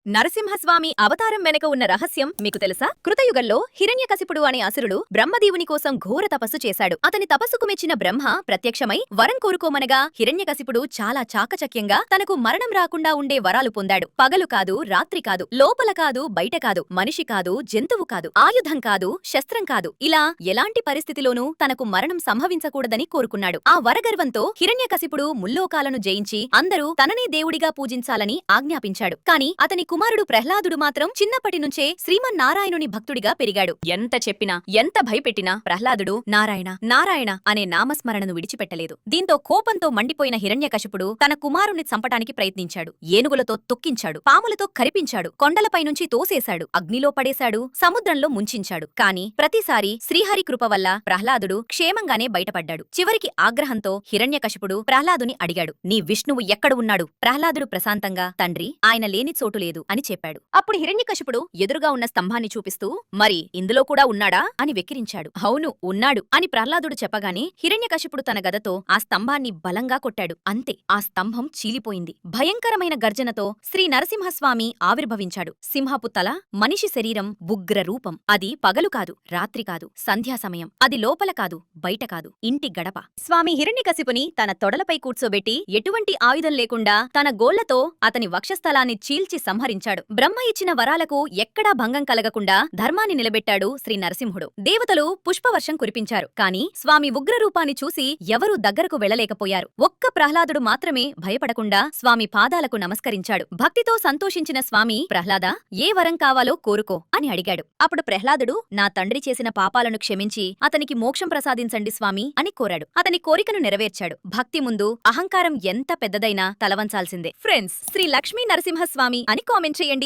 నరసింహస్వామి అవతారం వెనక ఉన్న రహస్యం మీకు తెలుసా? కృతయుగంలో హిరణ్యకశిపుడు అనే అసురుడు బ్రహ్మదేవుని కోసం ఘోర తపస్సు చేశాడు. అతని తపస్సుకు మెచ్చిన బ్రహ్మ ప్రత్యక్షమై వరం కోరుకోమనగా హిరణ్యకశిపుడు చాలా చాకచక్యంగా తనకు మరణం రాకుండా ఉండే వరాలు పొందాడు. పగలు కాదు, రాత్రి కాదు, లోపల కాదు, బయట కాదు, మనిషి కాదు, జంతువు కాదు, ఆయుధం కాదు, శస్త్రం కాదు, ఇలా ఎలాంటి పరిస్థితిలోనూ తనకు మరణం సంభవించకూడదని కోరుకున్నాడు. ఆ వరగర్వంతో హిరణ్యకశిపుడు ముల్లోకాలను జయించి అందరూ తననే దేవుడిగా పూజించాలని ఆజ్ఞాపించాడు. కాని అతని కుమారుడు ప్రహ్లాదుడు మాత్రం చిన్నప్పటి నుంచే శ్రీమన్నారాయణుని భక్తుడిగా పెరిగాడు. ఎంత చెప్పినా, ఎంత భయపెట్టినా ప్రహ్లాదుడు నారాయణ నారాయణ అనే నామస్మరణను విడిచిపెట్టలేదు. దీంతో కోపంతో మండిపోయిన హిరణ్యకశిపుడు తన కుమారుణ్ణి చంపటానికి ప్రయత్నించాడు. ఏనుగులతో తొక్కించాడు, పాములతో కరిపించాడు, కొండలపై నుంచి తోసేశాడు, అగ్నిలో పడేశాడు, సముద్రంలో ముంచించాడు. కాని ప్రతిసారి శ్రీహరి కృప వల్ల ప్రహ్లాదుడు క్షేమంగానే బయటపడ్డాడు. చివరికి ఆగ్రహంతో హిరణ్యకశిపుడు ప్రహ్లాదుని అడిగాడు, నీ విష్ణువు ఎక్కడ ఉన్నాడు? ప్రహ్లాదుడు ప్రశాంతంగా, తండ్రి, ఆయన లేని చోటు లేదు అని చెప్పాడు. అప్పుడు హిరణ్యకశిపుడు ఎదురుగా ఉన్న స్తంభాన్ని చూపిస్తూ, మరి ఇందులో కూడా ఉన్నాడా అని వెక్కిరించాడు. అవును, ఉన్నాడు అని ప్రహ్లాదుడు చెప్పగానే హిరణ్యకశిపుడు తన గదతో ఆ స్తంభాన్ని బలంగా కొట్టాడు. అంతే, ఆ స్తంభం చీలిపోయింది. భయంకరమైన గర్జనతో శ్రీ నరసింహస్వామి ఆవిర్భవించాడు. సింహపు తల, మనిషి శరీరం, ఉగ్ర రూపం. అది పగలు కాదు, రాత్రి కాదు, సంధ్యా సమయం. అది లోపల కాదు, బయట కాదు, ఇంటి గడప. స్వామి హిరణ్యకశిపుని తన తొడలపై కూర్చోబెట్టి ఎటువంటి ఆయుధం లేకుండా తన గోళ్లతో అతని వక్షస్థలాన్ని చీల్చి సంహరించాడు. బ్రహ్మ ఇచ్చిన వరాలకు ఎక్కడా భంగం కలగకుండా ధర్మాన్ని నిలబెట్టాడు శ్రీ నరసింహుడు. దేవతలు పుష్పవర్షం కురిపించారు. కాని స్వామి ఉగ్రరూపాన్ని చూసి ఎవరూ దగ్గరకు వెళ్లలేకపోయారు. ఒక్క ప్రహ్లాదుడు మాత్రమే భయపడకుండా స్వామి పాదాలకు నమస్కరించాడు. భక్తితో సంతోషించిన స్వామి, ప్రహ్లాద, ఏ వరం కావాలో కోరుకో అని అడిగాడు. అప్పుడు ప్రహ్లాదుడు, నా తండ్రి చేసిన పాపాలను క్షమించి అతనికి మోక్షం ప్రసాదించండి స్వామి అని కోరాడు. అతని కోరికను నెరవేర్చాడు. భక్తి ముందు అహంకారం ఎంత పెద్దదైనా తలవంచాల్సిందే. ఫ్రెండ్స్, శ్రీ లక్ష్మీ నరసింహస్వామి అని కామెంట్ చేయండి.